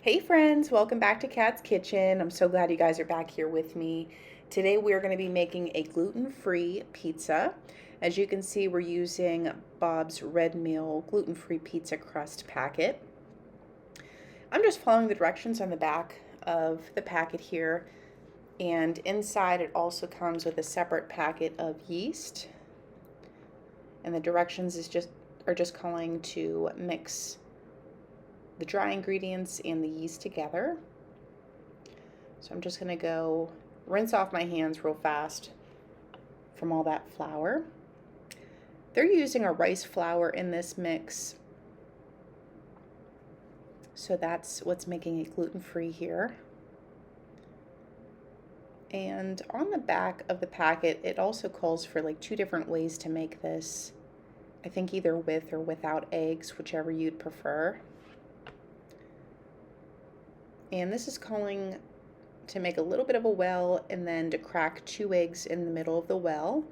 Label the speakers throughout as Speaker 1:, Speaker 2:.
Speaker 1: Hey friends, welcome back to Kat's Kitchen. I'm so glad you guys are back here with me. Today we are going to be making a gluten-free pizza. As you can see, we're using Bob's Red Meal gluten-free pizza crust packet. I'm just following the directions on the back of the packet here, and inside it also comes with a separate packet of yeast. And the directions are just calling to mix the dry ingredients and the yeast together. So I'm just going to go rinse off my hands real fast from all that flour. They're using a rice flour in this mix, so that's what's making it gluten-free here. And on the back of the packet, it also calls for like two different ways to make this. I think either with or without eggs, whichever you'd prefer. And this is calling to make a little bit of a well and then to crack 2 eggs in the middle of the well.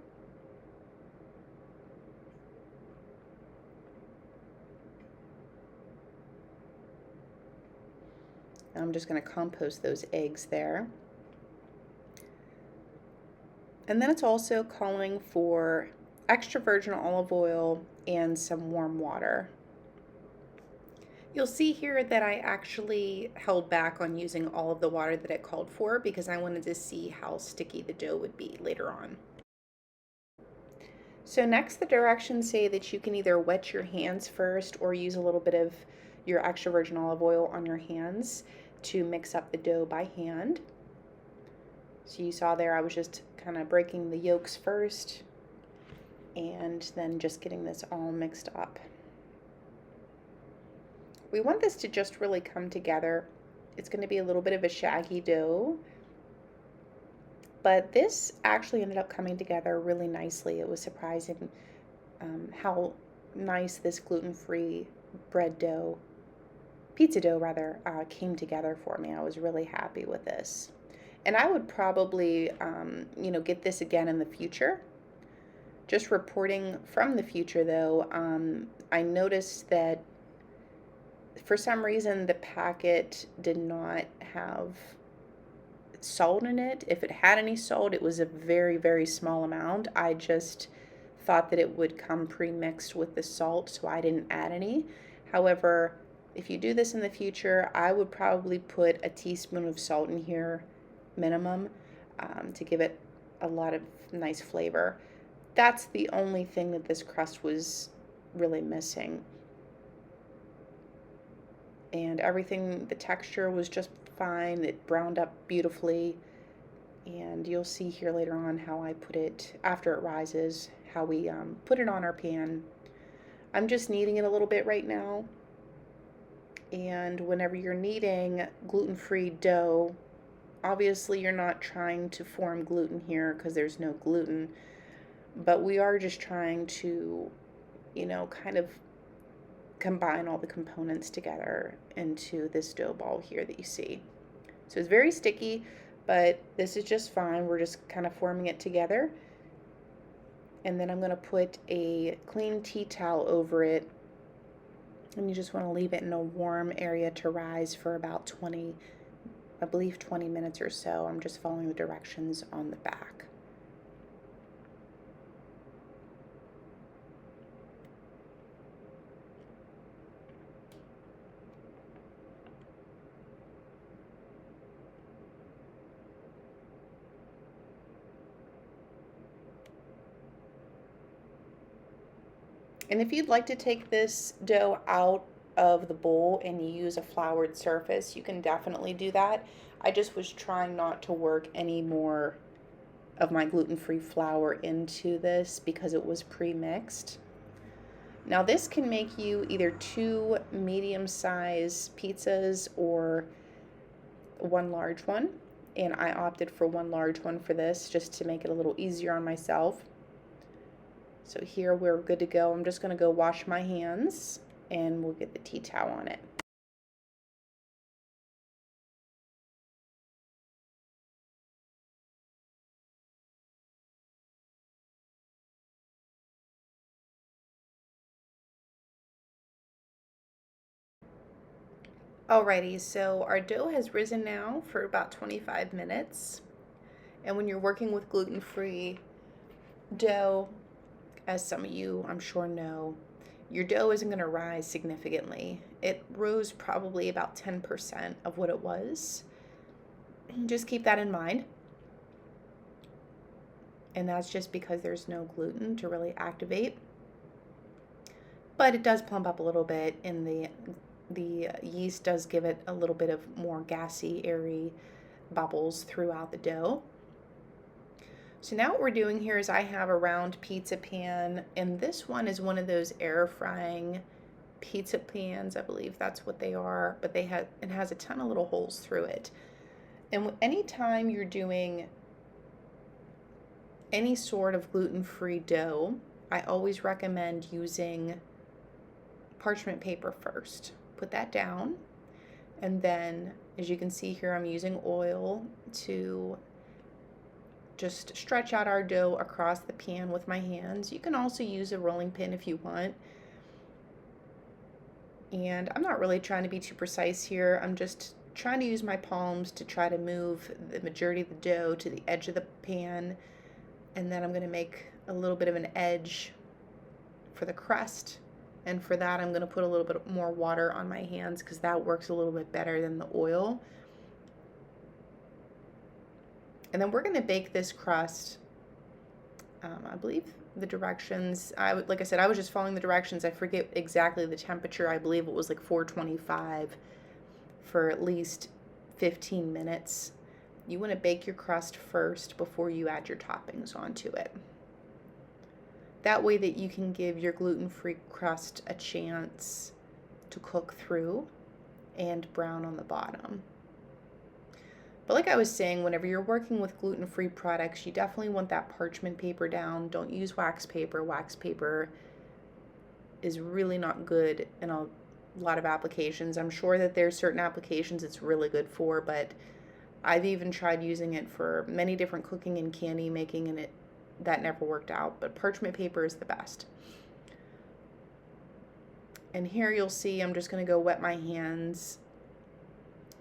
Speaker 1: I'm just going to compost those eggs there. And then it's also calling for extra virgin olive oil and some warm water. You'll see here that I actually held back on using all of the water that it called for because I wanted to see how sticky the dough would be later on. So next, the directions say that you can either wet your hands first or use a little bit of your extra virgin olive oil on your hands to mix up the dough by hand. So you saw there I was just kind of breaking the yolks first and then just getting this all mixed up. We want this to just really come together. It's going to be a little bit of a shaggy dough, but this actually ended up coming together really nicely. It was surprising how nice this gluten-free pizza dough rather, came together for me. I was really happy with this. And I would probably, get this again in the future. Just reporting from the future though, I noticed that for some reason the packet did not have salt in it. If it had any salt, it was a very, very small amount. I just thought that it would come pre-mixed with the salt, so I didn't add any. However, if you do this in the future, I would probably put a teaspoon of salt in here, minimum, to give it a lot of nice flavor. That's the only thing that this crust was really missing. And everything, the texture was just fine. It browned up beautifully. And you'll see here later on how I put it, after it rises, how we put it on our pan. I'm just kneading it a little bit right now. And whenever you're kneading gluten-free dough, obviously you're not trying to form gluten here because there's no gluten, but we are just trying to, kind of combine all the components together into this dough ball here that you see. So it's very sticky, but this is just fine. We're just kind of forming it together. And then I'm going to put a clean tea towel over it. And you just want to leave it in a warm area to rise for about 20 minutes or so. I'm just following the directions on the back. And if you'd like to take this dough out of the bowl and you use a floured surface, you can definitely do that. I just was trying not to work any more of my gluten-free flour into this because it was pre-mixed. Now this can make you either 2 medium-size pizzas or 1 large one. And I opted for 1 large one for this just to make it a little easier on myself. So here we're good to go. I'm just going to go wash my hands and we'll get the tea towel on it. Alrighty, so our dough has risen now for about 25 minutes. And when you're working with gluten-free dough, as some of you I'm sure know, your dough isn't going to rise significantly. It rose probably about 10% of what it was. Just keep that in mind. And that's just because there's no gluten to really activate. But it does plump up a little bit, and the yeast does give it a little bit of more gassy, airy bubbles throughout the dough. So now what we're doing here is I have a round pizza pan, and this one is one of those air frying pizza pans. I believe that's what they are, but it has a ton of little holes through it. And anytime you're doing any sort of gluten-free dough, I always recommend using parchment paper first. Put that down, and then as you can see here, I'm using oil to just stretch out our dough across the pan with my hands. You can also use a rolling pin if you want. And I'm not really trying to be too precise here. I'm just trying to use my palms to try to move the majority of the dough to the edge of the pan. And then I'm going to make a little bit of an edge for the crust. And for that, I'm going to put a little bit more water on my hands because that works a little bit better than the oil. And then we're going to bake this crust. I believe the directions, like I said, I was just following the directions. I forget exactly the temperature. I believe it was like 425 for at least 15 minutes. You want to bake your crust first before you add your toppings onto it. That way that you can give your gluten-free crust a chance to cook through and brown on the bottom. But like I was saying, whenever you're working with gluten-free products, you definitely want that parchment paper down. Don't use wax paper. Wax paper is really not good in a lot of applications. I'm sure that there's certain applications it's really good for, but I've even tried using it for many different cooking and candy making, and that never worked out. But parchment paper is the best. And here you'll see I'm just going to go wet my hands,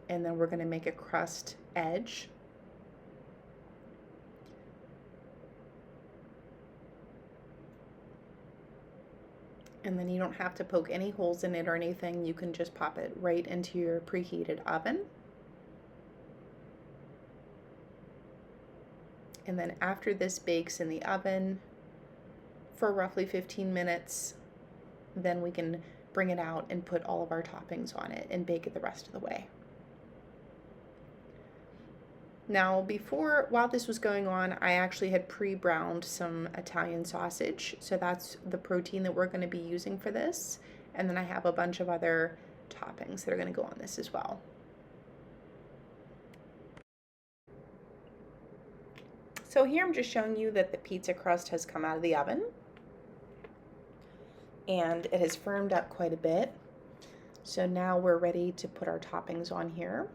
Speaker 1: and then we're going to make a crust edge. And then you don't have to poke any holes in it or anything. You can just pop it right into your preheated oven. And then after this bakes in the oven for roughly 15 minutes, then we can bring it out and put all of our toppings on it and bake it the rest of the way. Now, while this was going on, I actually had pre-browned some Italian sausage. So that's the protein that we're going to be using for this. And then I have a bunch of other toppings that are going to go on this as well. So here I'm just showing you that the pizza crust has come out of the oven. And it has firmed up quite a bit. So now we're ready to put our toppings on here.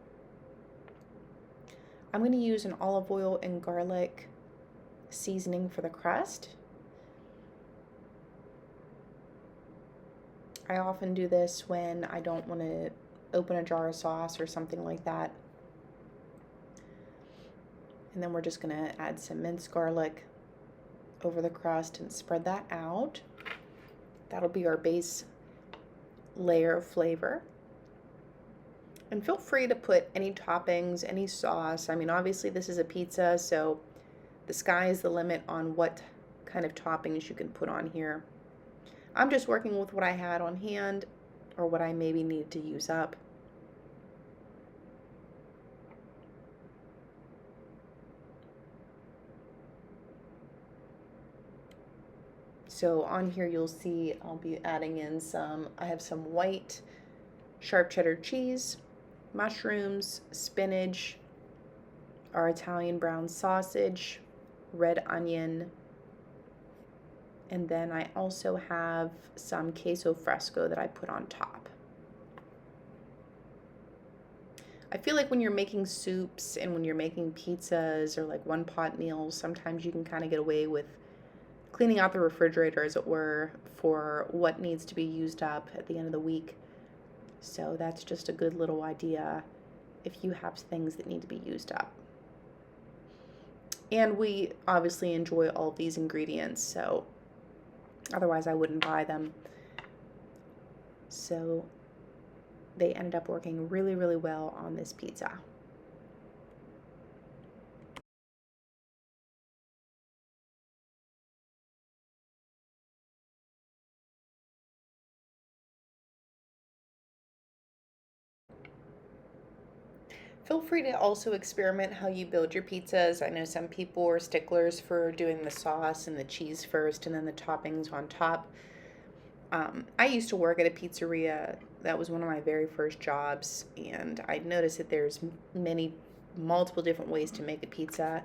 Speaker 1: I'm going to use an olive oil and garlic seasoning for the crust. I often do this when I don't want to open a jar of sauce or something like that. And then we're just going to add some minced garlic over the crust and spread that out. That'll be our base layer of flavor. And feel free to put any toppings, any sauce. I mean, obviously this is a pizza, so the sky is the limit on what kind of toppings you can put on here. I'm just working with what I had on hand or what I maybe need to use up. So on here you'll see I'll be adding in I have some white sharp cheddar cheese, mushrooms, spinach, our Italian brown sausage, red onion, and then I also have some queso fresco that I put on top. I feel like when you're making soups and when you're making pizzas or like one pot meals, sometimes you can kind of get away with cleaning out the refrigerator, as it were, for what needs to be used up at the end of the week. So that's just a good little idea if you have things that need to be used up. And we obviously enjoy all of these ingredients, so otherwise I wouldn't buy them. So they ended up working really, really well on this pizza. Feel free to also experiment how you build your pizzas. I know some people are sticklers for doing the sauce and the cheese first and then the toppings on top. I used to work at a pizzeria. That was one of my very first jobs, and I noticed that there's multiple different ways to make a pizza,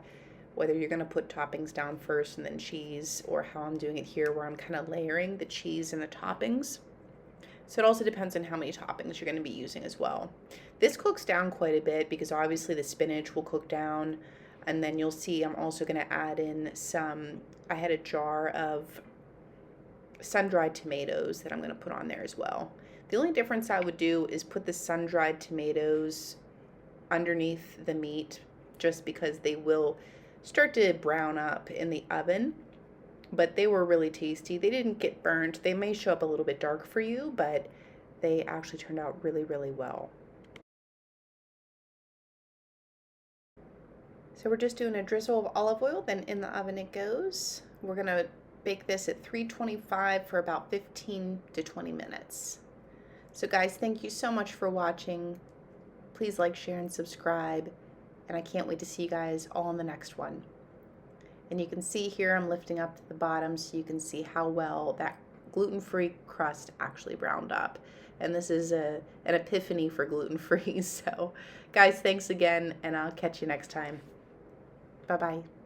Speaker 1: whether you're going to put toppings down first and then cheese, or how I'm doing it here where I'm kind of layering the cheese and the toppings. So it also depends on how many toppings you're going to be using as well. This cooks down quite a bit because obviously the spinach will cook down, and then you'll see I'm also going to add in I had a jar of sun-dried tomatoes that I'm going to put on there as well. The only difference I would do is put the sun-dried tomatoes underneath the meat, just because they will start to brown up in the oven. But they were really tasty. They didn't get burnt. They may show up a little bit dark for you, but they actually turned out really, really well. So we're just doing a drizzle of olive oil, then in the oven it goes. We're going to bake this at 325 for about 15 to 20 minutes. So guys, thank you so much for watching. Please like, share, and subscribe. And I can't wait to see you guys all in the next one. And you can see here I'm lifting up to the bottom so you can see how well that gluten-free crust actually browned up. And this is an epiphany for gluten-free. So guys, thanks again, and I'll catch you next time. Bye-bye.